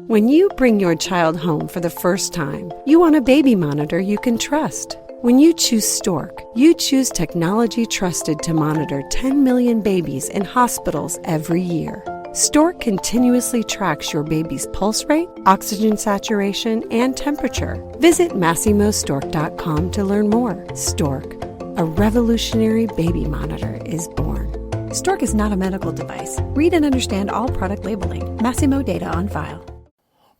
When you bring your child home for the first time, you want a baby monitor you can trust. When you choose Stork, you choose technology trusted to monitor 10 million babies in hospitals every year. Stork continuously tracks your baby's pulse rate, oxygen saturation, and temperature. Visit MassimoStork.com to learn more. Stork, a revolutionary baby monitor, is born. Stork is not a medical device. Read and understand all product labeling. Massimo data on file.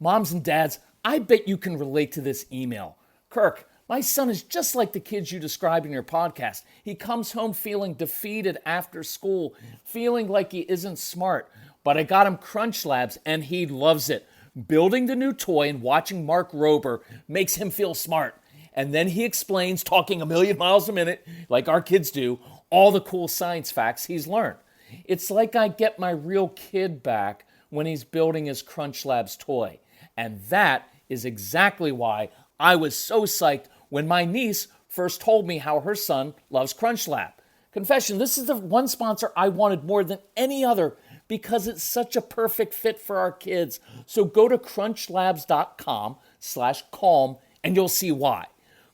Moms and dads, I bet you can relate to this email. Kirk, my son is just like the kids you described in your podcast. He comes home feeling defeated after school, feeling like he isn't smart. But I got him Crunch Labs and he loves it. Building the new toy and watching Mark Rober makes him feel smart. And then he explains, talking a million miles a minute, like our kids do, all the cool science facts he's learned. It's like I get my real kid back when he's building his Crunch Labs toy. And that is exactly why I was so psyched when my niece first told me how her son loves Crunch Lab. Confession, this is the one sponsor I wanted more than any other because it's such a perfect fit for our kids. So go to crunchlabs.com/calm and you'll see why.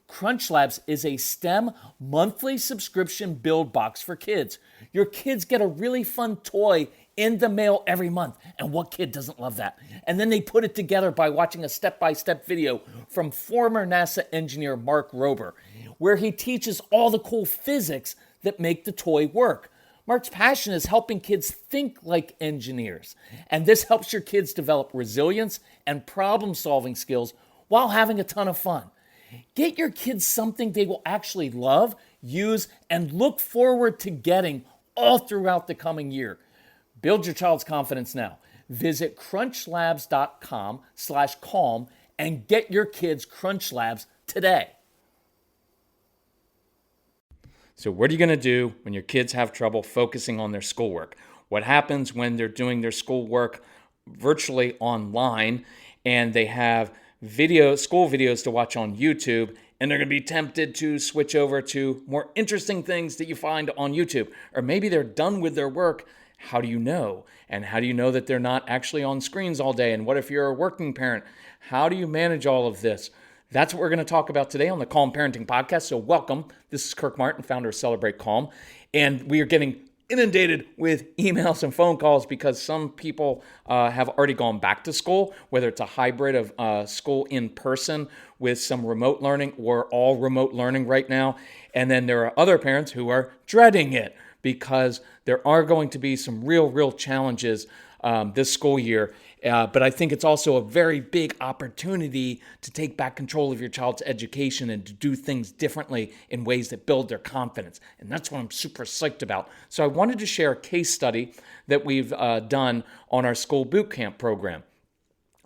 Crunch Labs is a STEM monthly subscription build box for kids. Your kids get a really fun toy in the mail every month. And what kid doesn't love that? And then they put it together by watching a step-by-step video from former NASA engineer Mark Rober, where he teaches all the cool physics that make the toy work. Mark's passion is helping kids think like engineers. And this helps your kids develop resilience and problem-solving skills while having a ton of fun. Get your kids something they will actually love, use, and look forward to getting all throughout the coming year. Build your child's confidence now. Visit crunchlabs.com/calm and get your kids Crunch Labs today. So what are you going to do when your kids have trouble focusing on their schoolwork? What happens when they're doing their schoolwork virtually online and they have school videos to watch on YouTube, and they're going to be tempted to switch over to more interesting things that you find on YouTube? Or maybe they're done with their work. How do you know? And how do you know that they're not actually on screens all day? And what if you're a working parent? How do you manage all of this? That's what we're going to talk about today on the Calm Parenting Podcast. So welcome. This is Kirk Martin, founder of Celebrate Calm. And we are getting inundated with emails and phone calls because some people have already gone back to school, whether it's a hybrid of school in person with some remote learning or all remote learning right now. And then there are other parents who are dreading it because there are going to be some real challenges this school year. But I think it's also a very big opportunity to take back control of your child's education and to do things differently in ways that build their confidence. And that's what I'm super psyched about. So I wanted to share a case study that we've done on our school boot camp program.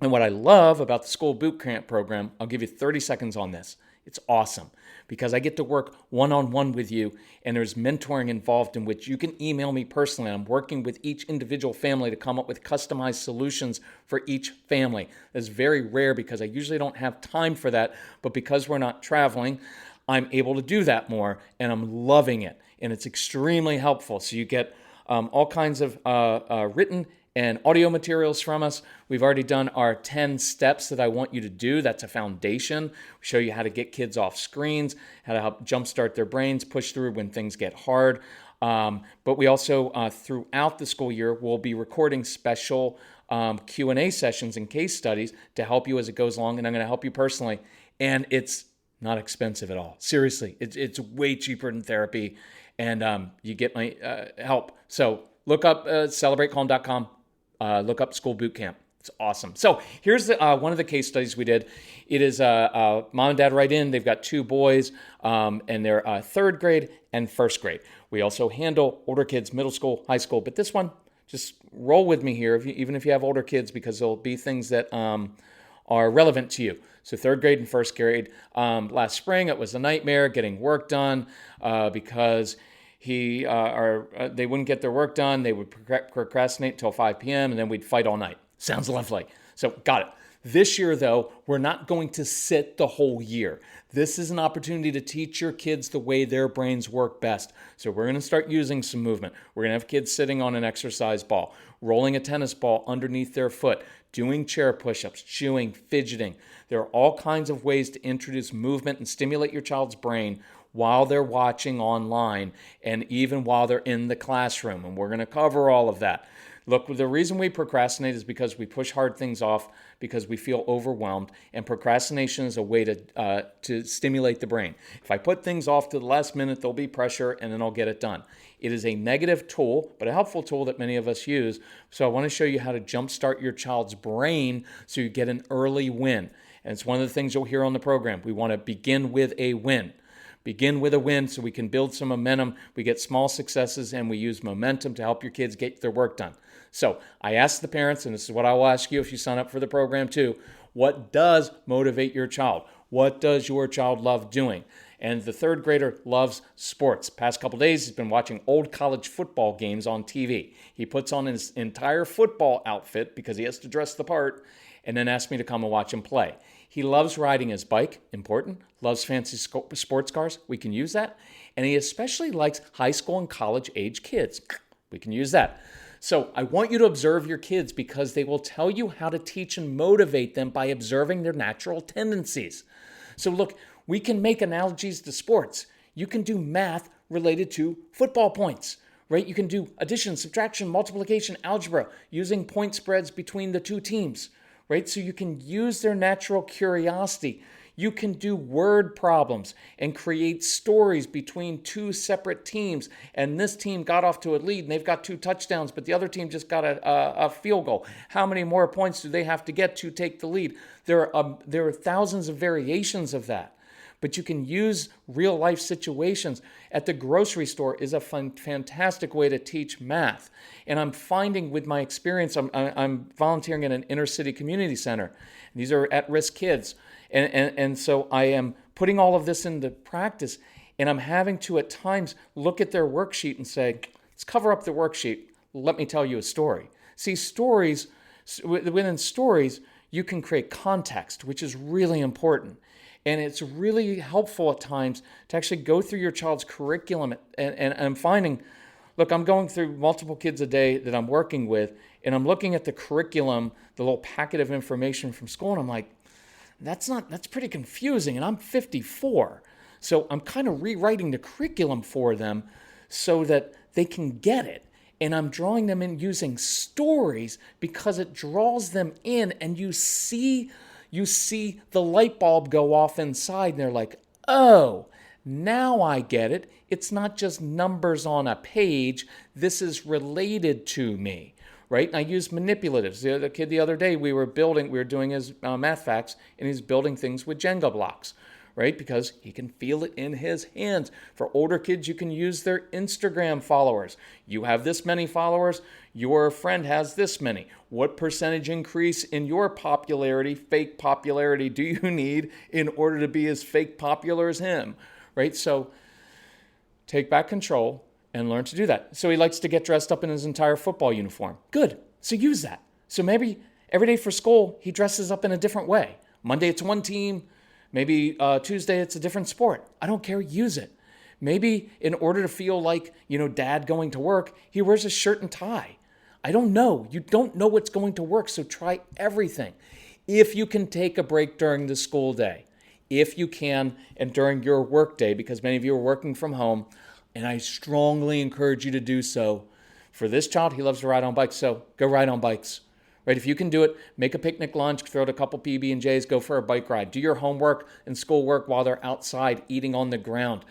And what I love about the school boot camp program, I'll give you 30 seconds on this. It's awesome because I get to work one-on-one with you, and there's mentoring involved in which you can email me personally. I'm working with each individual family to come up with customized solutions for each family. That's very rare because I usually don't have time for that, but because we're not traveling, I'm able to do that more, and I'm loving it, and it's extremely helpful. So you get all kinds of written and audio materials from us. We've already done our 10 steps that I want you to do. That's a foundation. We show you how to get kids off screens, how to help jumpstart their brains, push through when things get hard. But we also, throughout the school year, will be recording special Q&A sessions and case studies to help you as it goes along, and I'm going to help you personally. And it's not expensive at all. Seriously, it's way cheaper than therapy, and you get my help. So look up celebratecalm.com. Look up School Boot Camp. It's awesome. So here's one of the case studies we did. It is mom and dad write in. They've got two boys, and they're third grade and first grade. We also handle older kids, middle school, high school. But this one, just roll with me here, even if you have older kids, because there'll be things that are relevant to you. So third grade and first grade. Last spring, it was a nightmare getting work done because they wouldn't get their work done. They would procrastinate till 5 p.m. and then we'd fight all night. Sounds lovely. So got it. This year, though, we're not going to sit the whole year. This is an opportunity to teach your kids the way their brains work best. So we're going to start using some movement. We're going to have kids sitting on an exercise ball, rolling a tennis ball underneath their foot, doing chair push-ups, chewing, fidgeting. There are all kinds of ways to introduce movement and stimulate your child's brain while they're watching online and even while they're in the classroom. And we're going to cover all of that. Look, the reason we procrastinate is because we push hard things off because we feel overwhelmed, and procrastination is a way to stimulate the brain. If I put things off to the last minute, there'll be pressure, and then I'll get it done. It is a negative tool, but a helpful tool that many of us use. So I want to show you how to jumpstart your child's brain so you get an early win. And it's one of the things you'll hear on the program. We want to begin with a win. Begin with a win so we can build some momentum. We get small successes, and we use momentum to help your kids get their work done. So I asked the parents, and this is what I will ask you if you sign up for the program too, what does motivate your child? What does your child love doing? And the third grader loves sports. Past couple days, he's been watching old college football games on TV. He puts on his entire football outfit because he has to dress the part, and then asks me to come and watch him play. He loves riding his bike, important, loves fancy sports cars, we can use that. And he especially likes high school and college age kids, we can use that. So I want you to observe your kids because they will tell you how to teach and motivate them by observing their natural tendencies. So look, we can make analogies to sports. You can do math related to football points, right? You can do addition, subtraction, multiplication, algebra, using point spreads between the two teams, right? So you can use their natural curiosity. You can do word problems and create stories between two separate teams. And this team got off to a lead and they've got 2 touchdowns, but the other team just got a field goal. How many more points do they have to get to take the lead? There are thousands of variations of that. But you can use real life situations. At the grocery store is a fantastic way to teach math. And I'm finding with my experience, I'm volunteering in an inner city community center. These are at-risk kids. And so I am putting all of this into practice, and I'm having to at times look at their worksheet and say, let's cover up the worksheet. Let me tell you a story. See, within stories, you can create context, which is really important. And it's really helpful at times to actually go through your child's curriculum. And I'm finding, look, I'm going through multiple kids a day that I'm working with, and I'm looking at the curriculum, the little packet of information from school, and I'm like, that's pretty confusing, and I'm 54. So I'm kind of rewriting the curriculum for them so that they can get it. And I'm drawing them in using stories because it draws them in, and you see the light bulb go off inside, and they're like, oh, now I get it. It's not just numbers on a page. This is related to me. Right? And I use manipulatives. The kid the other day, we were doing his math facts, and he's building things with Jenga blocks, right? Because he can feel it in his hands. For older kids, you can use their Instagram followers. You have this many followers, your friend has this many. What percentage increase in your popularity, fake popularity, do you need in order to be as fake popular as him, right? So take back control and learn to do that. So he likes to get dressed up in his entire football uniform. Good. So use that. So maybe every day for school, he dresses up in a different way. Monday, it's one team. Maybe Tuesday, it's a different sport. I don't care. Use it. Maybe in order to feel like, dad going to work, he wears a shirt and tie. I don't know. You don't know what's going to work, so try everything. If you can take a break during the school day, if you can, and during your work day, because many of you are working from home, and I strongly encourage you to do so. For this child, he loves to ride on bikes, so go ride on bikes. Right? If you can do it, make a picnic lunch, throw out a couple PB&Js, go for a bike ride. Do your homework and schoolwork while they're outside eating on the ground.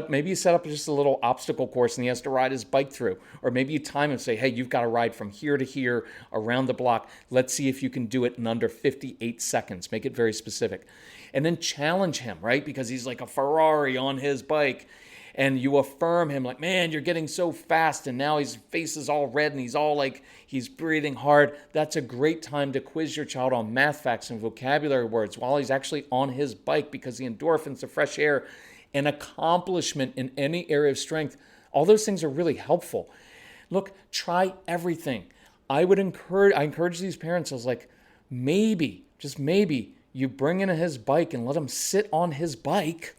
Maybe you set up just a little obstacle course and he has to ride his bike through. Or maybe you time him and say, hey, you've got to ride from here to here around the block. Let's see if you can do it in under 58 seconds. Make it very specific. And then challenge him, right? Because he's like a Ferrari on his bike. And you affirm him like, man, you're getting so fast. And now his face is all red and he's all like, he's breathing hard. That's a great time to quiz your child on math facts and vocabulary words while he's actually on his bike, because the endorphins, the fresh air, and accomplishment in any area of strength, all those things are really helpful. Look, try everything. I encourage these parents. I was like, maybe, just maybe, you bring in his bike and let him sit on his bike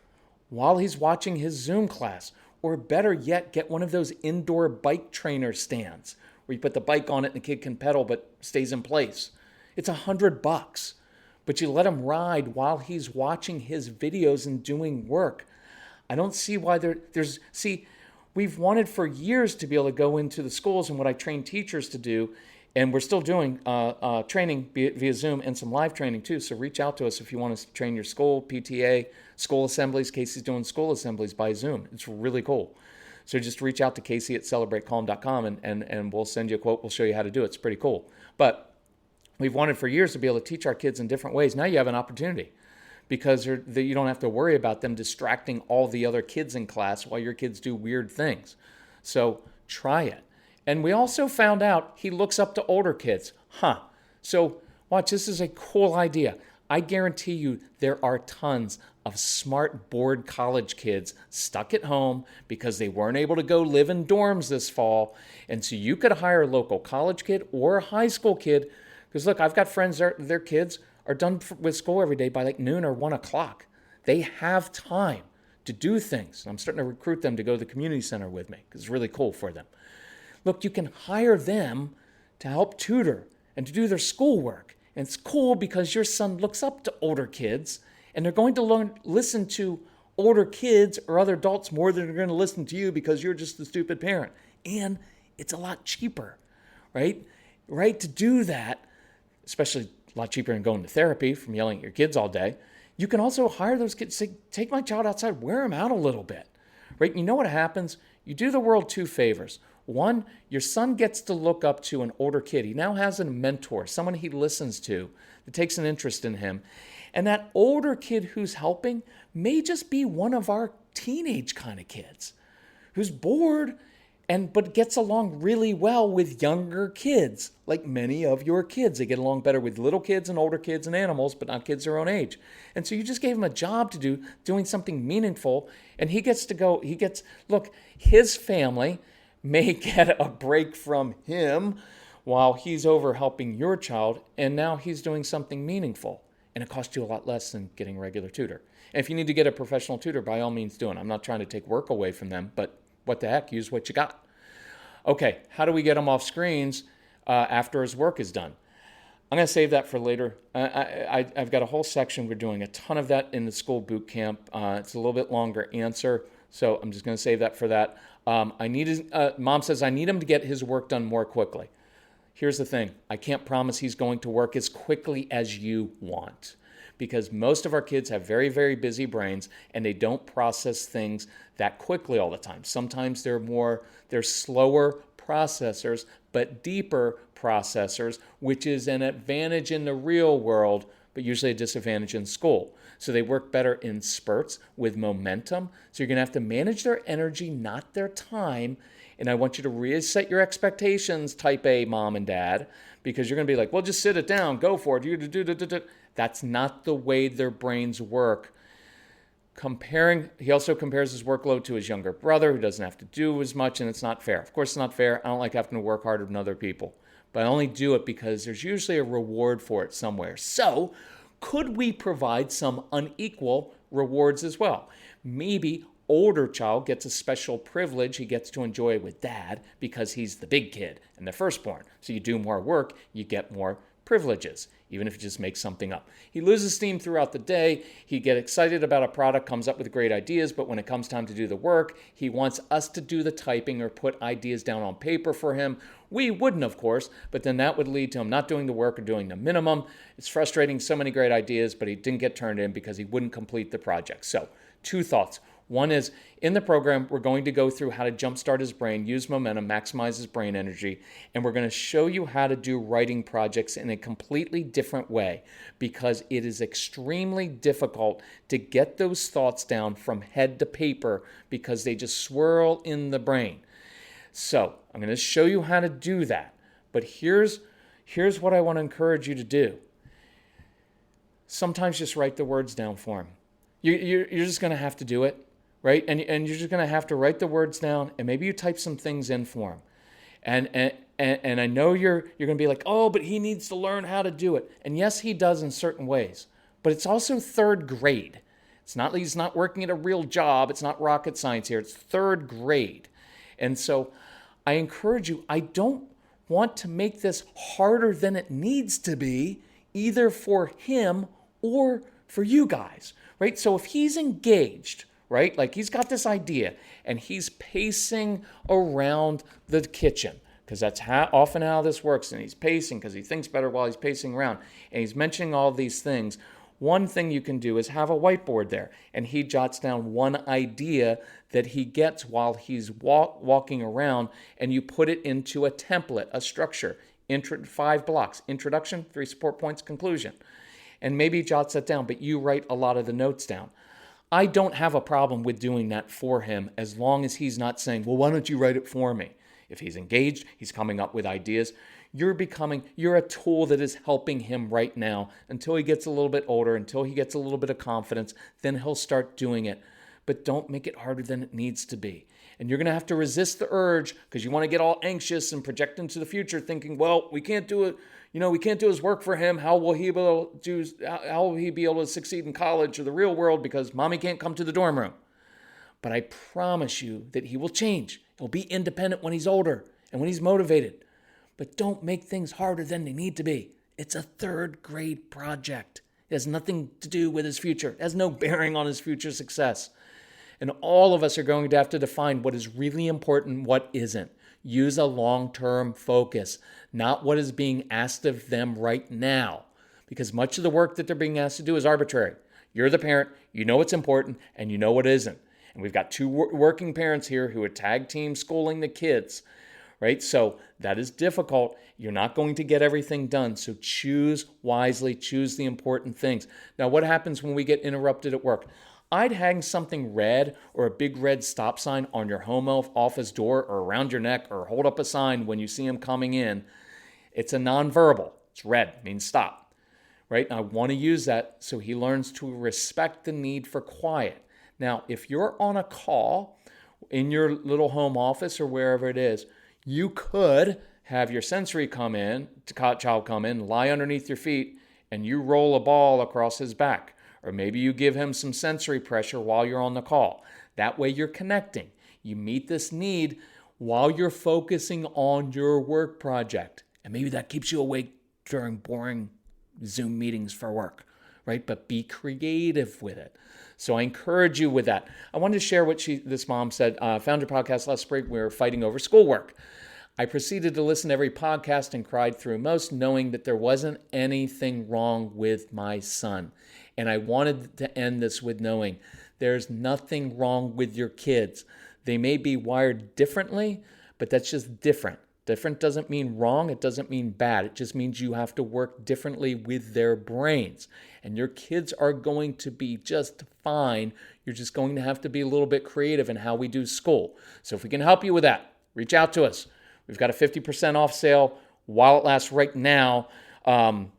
while he's watching his Zoom class. Or better yet, get one of those indoor bike trainer stands where you put the bike on it and the kid can pedal but stays in place. It's $100, but you let him ride while he's watching his videos and doing work. I don't see why see, we've wanted for years to be able to go into the schools, and what I train teachers to do, and we're still doing training via Zoom and some live training too. So reach out to us if you want to train your school, PTA, school assemblies. Casey's doing school assemblies by Zoom. It's really cool. So just reach out to Casey at celebratecalm.com and we'll send you a quote. We'll show you how to do it. It's pretty cool. But we've wanted for years to be able to teach our kids in different ways. Now you have an opportunity, because you don't have to worry about them distracting all the other kids in class while your kids do weird things. So try it. And we also found out he looks up to older kids. So watch, this is a cool idea. I guarantee you there are tons of smart, bored college kids stuck at home because they weren't able to go live in dorms this fall. And so you could hire a local college kid or a high school kid. Because look, I've got friends, their kids are done with school every day by like noon or 1 o'clock. They have time to do things. And I'm starting to recruit them to go to the community center with me because it's really cool for them. Look, you can hire them to help tutor and to do their schoolwork. And it's cool because your son looks up to older kids, and they're going to listen to older kids or other adults more than they're going to listen to you because you're just the stupid parent. And it's a lot cheaper, right? Right, to do that, especially a lot cheaper than going to therapy from yelling at your kids all day. You can also hire those kids, say, take my child outside, wear him out a little bit, right? You know what happens? You do the world 2 favors. One, your son gets to look up to an older kid. He now has a mentor, someone he listens to that takes an interest in him. And that older kid who's helping may just be one of our teenage kind of kids who's bored but gets along really well with younger kids, like many of your kids. They get along better with little kids and older kids and animals, but not kids their own age. And so you just gave him a job to do, doing something meaningful, and he gets to go, look, his family may get a break from him while he's over helping your child, and now he's doing something meaningful. And it costs you a lot less than getting a regular tutor. And if you need to get a professional tutor, by all means do it. I'm not trying to take work away from them, but what the heck, use what you got. Okay, how do we get him off screens after his work is done? I'm going to save that for later. I've got a whole section. We're doing a ton of that in the school boot camp. It's a little bit longer answer, so I'm just going to save that for that. Mom says, I need him to get his work done more quickly. Here's the thing. I can't promise he's going to work as quickly as you want, because most of our kids have very, very busy brains and they don't process things that quickly all the time. Sometimes they're slower processors, but deeper processors, which is an advantage in the real world, but usually a disadvantage in school. So they work better in spurts with momentum. So you're going to have to manage their energy, not their time. And I want you to reset your expectations, type A mom and dad, because you're going to be like, well, just sit it down, go for it. That's not the way their brains work. He also compares his workload to his younger brother, who doesn't have to do as much, and it's not fair. Of course, it's not fair. I don't like having to work harder than other people, but I only do it because there's usually a reward for it somewhere. So could we provide some unequal rewards as well? Maybe older child gets a special privilege he gets to enjoy with dad because he's the big kid and the firstborn. So you do more work, you get more privileges, even if you just make something up. He loses steam throughout the day. He gets excited about a product, comes up with great ideas, but when it comes time to do the work, he wants us to do the typing or put ideas down on paper for him. We wouldn't, of course, but then that would lead to him not doing the work or doing the minimum. It's frustrating, so many great ideas, but he didn't get turned in because he wouldn't complete the project. So 2 thoughts. One is, in the program, we're going to go through how to jumpstart his brain, use momentum, maximize his brain energy, and we're going to show you how to do writing projects in a completely different way, because it is extremely difficult to get those thoughts down from head to paper because they just swirl in the brain. So I'm going to show you how to do that, but here's what I want to encourage you to do. Sometimes just write the words down for him. You're just going to have to do it. Right? And you're just going to have to write the words down, and maybe you type some things in for him. And I know you're going to be like, oh, but he needs to learn how to do it. And yes, he does in certain ways. But it's also 3rd grade. It's not like he's not working at a real job. It's not rocket science here. It's 3rd grade. And so I encourage you, I don't want to make this harder than it needs to be, either for him or for you guys, right? So if he's engaged, right, like he's got this idea and he's pacing around the kitchen, because that's often how this works, and he's pacing because he thinks better while he's pacing around, and he's mentioning all these things. One thing you can do is have a whiteboard there, and he jots down one idea that he gets while he's walking around, and you put it into a template, a structure, 5 blocks: introduction, 3 support points, conclusion. And maybe he jots that down, but you write a lot of the notes down. I don't have a problem with doing that for him, as long as he's not saying, well, why don't you write it for me? If he's engaged, he's coming up with ideas. You're a tool that is helping him right now until he gets a little bit older, until he gets a little bit of confidence, then he'll start doing it. But don't make it harder than it needs to be. And you're going to have to resist the urge, because you want to get all anxious and project into the future thinking, well, we can't do it. We can't do his work for him. How will he be able to succeed in college or the real world because mommy can't come to the dorm room? But I promise you that he will change. He'll be independent when he's older and when he's motivated. But don't make things harder than they need to be. It's a 3rd grade project. It has nothing to do with his future. It has no bearing on his future success. And all of us are going to have to define what is really important, what isn't. Use a long-term focus, not what is being asked of them right now. Because much of the work that they're being asked to do is arbitrary. You're the parent, you know what's important, and you know what isn't. And we've got 2 working parents here who are tag team schooling the kids, right? So that is difficult. You're not going to get everything done. So choose wisely, choose the important things. Now, what happens when we get interrupted at work? I'd hang something red or a big red stop sign on your home office door or around your neck, or hold up a sign when you see him coming in. It's a nonverbal. It's red, it means stop, right? And I want to use that so he learns to respect the need for quiet. Now, if you're on a call in your little home office or wherever it is, you could have your sensory child come in, lie underneath your feet, and you roll a ball across his back. Or maybe you give him some sensory pressure while you're on the call. That way you're connecting. You meet this need while you're focusing on your work project. And maybe that keeps you awake during boring Zoom meetings for work, right? But be creative with it. So I encourage you with that. I wanted to share what this mom said. Found your podcast last spring. We were fighting over schoolwork. I proceeded to listen to every podcast and cried through most, knowing that there wasn't anything wrong with my son. And I wanted to end this with knowing there's nothing wrong with your kids. They may be wired differently, but that's just different. Different doesn't mean wrong. It doesn't mean bad. It just means you have to work differently with their brains. And your kids are going to be just fine. You're just going to have to be a little bit creative in how we do school. So if we can help you with that, reach out to us. We've got a 50% off sale while it lasts right now on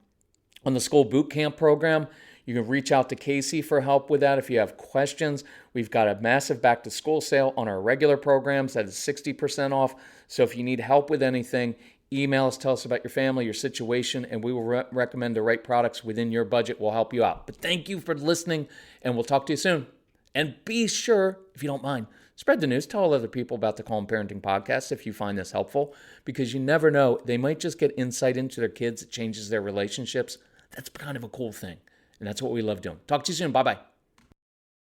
the school boot camp program. You can reach out to Casey for help with that if you have questions. We've got a massive back-to-school sale on our regular programs that is 60% off. So if you need help with anything, email us, tell us about your family, your situation, and we will recommend the right products within your budget. We'll help you out. But thank you for listening, and we'll talk to you soon. And be sure, if you don't mind, spread the news. Tell other people about the Calm Parenting Podcast if you find this helpful, because you never know. They might just get insight into their kids. It changes their relationships. That's kind of a cool thing. And that's what we love doing. Talk to you soon. Bye-bye.